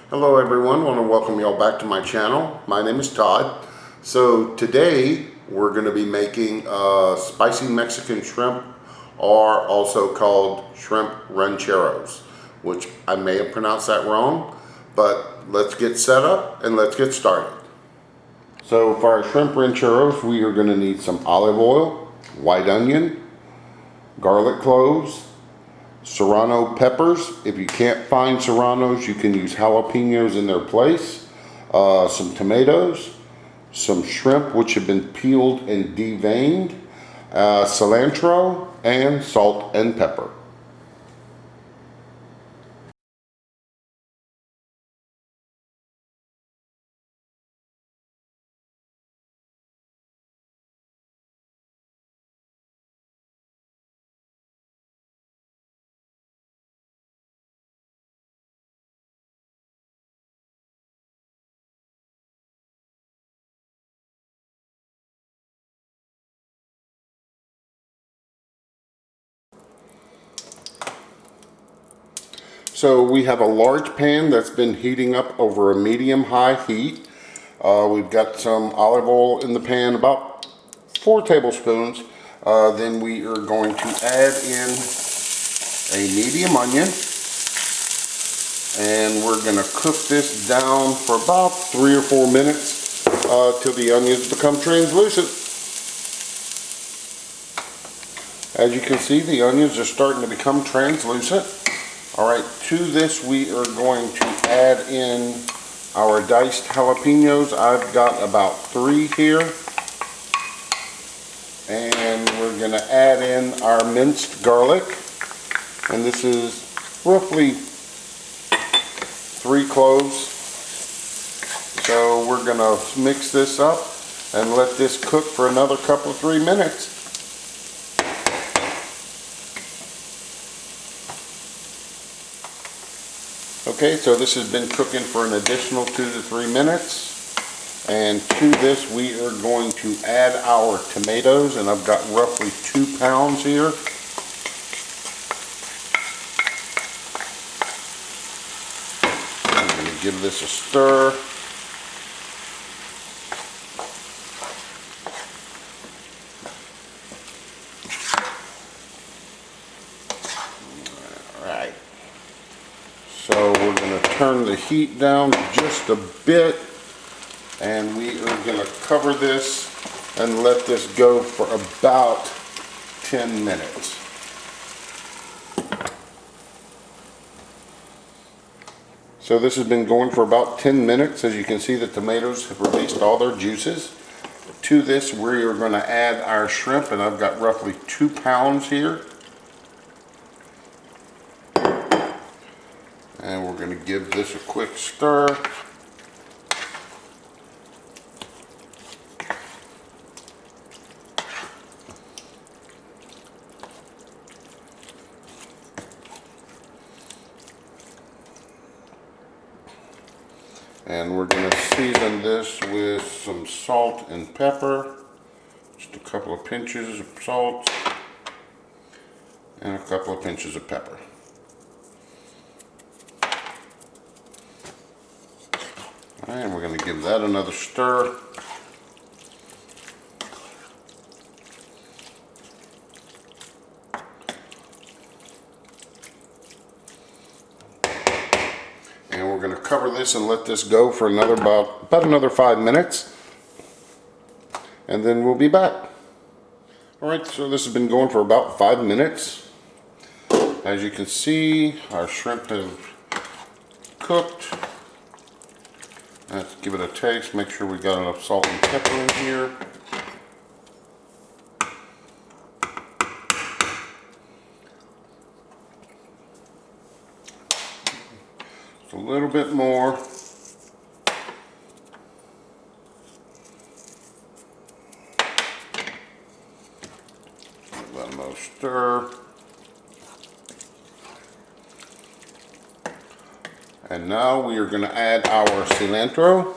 Hello everyone, I want to welcome you all back to my channel. My name is Todd. So today we're going to be making spicy Mexican shrimp, or also called shrimp rancheros, which I may have pronounced that wrong, but let's get set up and let's get started. So for our shrimp rancheros, we are going to need some olive oil, white onion, garlic cloves, serrano peppers. If you can't find serranos, you can use jalapenos in their place. Some tomatoes, some shrimp which have been peeled and deveined, cilantro, and salt and pepper. So we have a large pan that's been heating up over a medium-high heat. We've got some olive oil in the pan, about 4 tablespoons. Then we are going to add in a medium onion, and we're going to cook this down for about 3 or 4 minutes till the onions become translucent. As you can see, the onions are starting to become translucent. Alright, to this we are going to add in our diced jalapenos. I've got about 3 here. And we're going to add in our minced garlic. And this is roughly 3 cloves. So we're going to mix this up and let this cook for another couple of 3 minutes. Okay, so this has been cooking for an additional 2 to 3 minutes. And to this we are going to add our tomatoes, and I've got roughly 2 pounds here. I'm going to give this a stir. Alright. So we're going to turn the heat down just a bit, and we are going to cover this and let this go for about 10 minutes. So this has been going for about 10 minutes. As you can see, the tomatoes have released all their juices. To this we are going to add our shrimp, and I've got roughly 2 pounds here. And we're going to give this a quick stir. And we're going to season this with some salt and pepper. Just a couple of pinches of salt and a couple of pinches of pepper. And we're going to give that another stir. And we're going to cover this and let this go for another about another 5 minutes. And then we'll be back. Alright, so this has been going for about 5 minutes. As you can see, our shrimp have cooked. Let's give it a taste, make sure we got enough salt and pepper in here. Just a little bit more. Give that another stir. And now we are going to add our cilantro.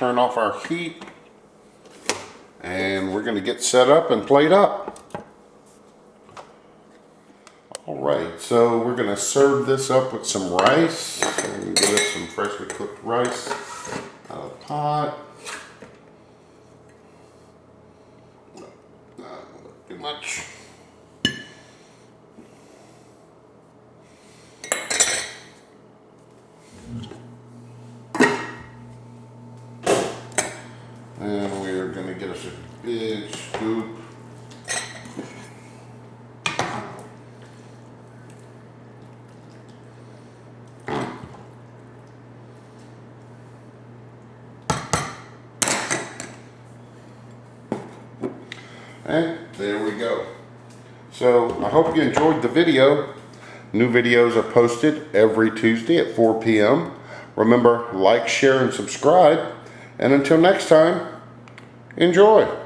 turn off our heat and we're going to get set up and plate up. Alright, so we're going to serve this up with some rice. And give us some freshly cooked rice out of the pot. Not too much. And we're going to get us a big scoop. And there we go. So I hope you enjoyed the video. New videos are posted every Tuesday at 4 p.m. Remember, like, share, and subscribe. And until next time, enjoy.